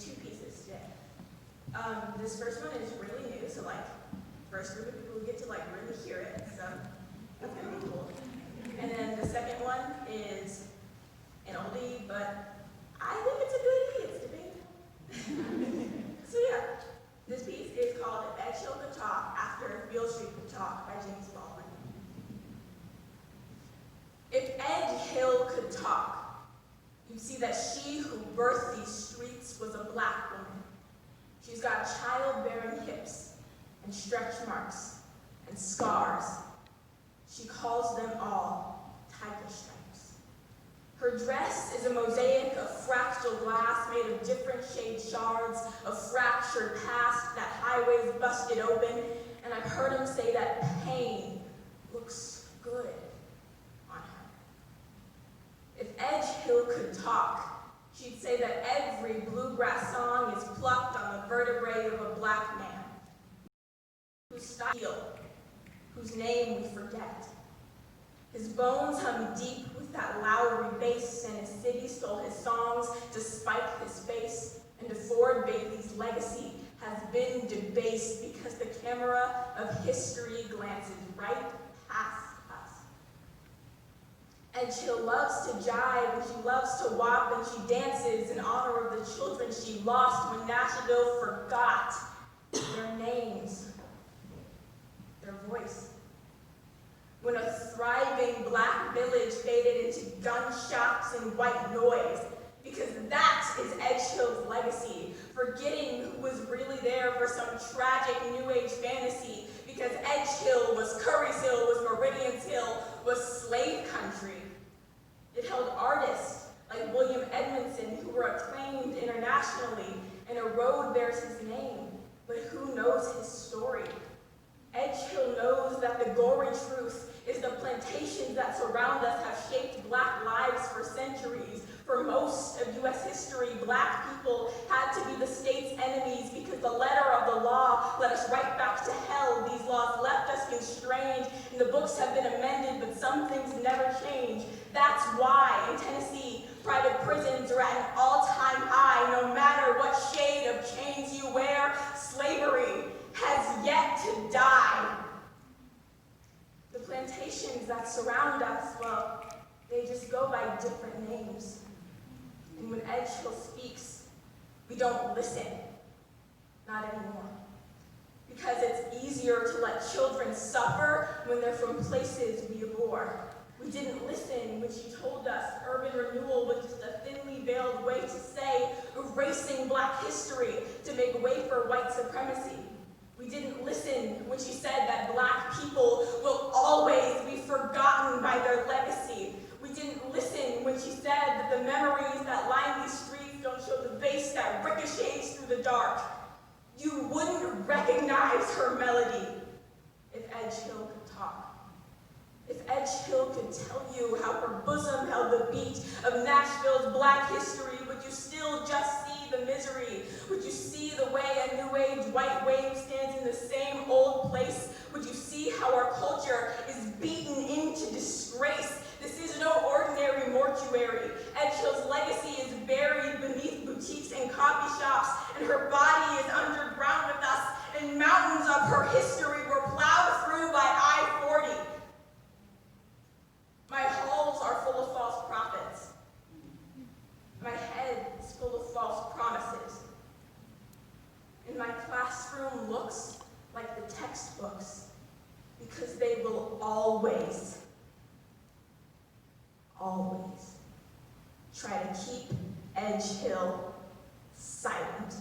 2 pieces today. This first one is really new, so first group of people who get to really hear it, so that's gonna be cool. And then the second one is an oldie, but I think it's a goodie. It's debatable. So yeah, this piece is called If Edgehill Could Talk After Beale Street Could Talk by James Baldwin. If Edgehill could talk, you'd see that she who birthed these streets was a black woman. She's got childbearing hips and stretch marks and scars. She calls them all tiger stripes. Her dress is a mosaic of fractal glass made of different shade shards of fractured past that highways busted open, and I've heard him say that pain looks good on her. If Edgehill could talk, she'd say that every bluegrass song is plucked on the vertebrae of a black man, whose style, whose name we forget. His bones hum deep with that Lowry bass, and his city stole his songs to spike his face, and DeFord Bailey's legacy has been debased because the camera of history glances right past us. Edgehill loves to jive, and she loves to whop, and she dances in honor of the children she lost when Nashville forgot their names, their voice. When a thriving black village faded into gunshots and white noise, because that is Edgehill's legacy, forgetting who was really there for some tragic New Age fantasy, because Edgehill was Curry's Hill, was Meridian's Hill, was slave country. It held artists like William Edmondson, who were acclaimed internationally, and a road bears his name, but who knows his story? Edgehill knows that the gory truth is the plantations that surround us have shaped black lives for centuries. For most of U.S. history, black people had to be the state's enemies because the letter of the law led us right back to hell. These laws left us constrained, and the books have been amended, but some things never change. That's why, in Tennessee, private prisons are at an all-time high. No matter what shade of chains you wear, slavery has yet to die. The plantations that surround us, well, they just go by different names. And when Edgehill speaks, we don't listen. Not anymore. Because it's easier to let children suffer when they're from places we abhor. We didn't listen when she told us urban renewal was just a thinly veiled way to say erasing black history to make way for white supremacy. We didn't listen when she said that black people will always be forgotten by their legacy. We didn't listen when she said that the memories that line these streets don't show the bass that ricochets through the dark. You wouldn't recognize her melody if Edgehill could talk. If Edgehill could tell you how her bosom held the beat of Nashville's black history, would you still just see the misery? Would you see the way a new age white wave stands in the same old place? Would you see how our culture is beaten into disgrace? This is no ordinary mortuary. Edgehill's legacy is buried beneath boutiques and coffee shops, and her body is underground with us, and mountains of her history were plowed through by I-40. My halls are full of false prophets. My head is full of false promises. And my classroom looks like the textbooks because they will always try to keep Edgehill silent.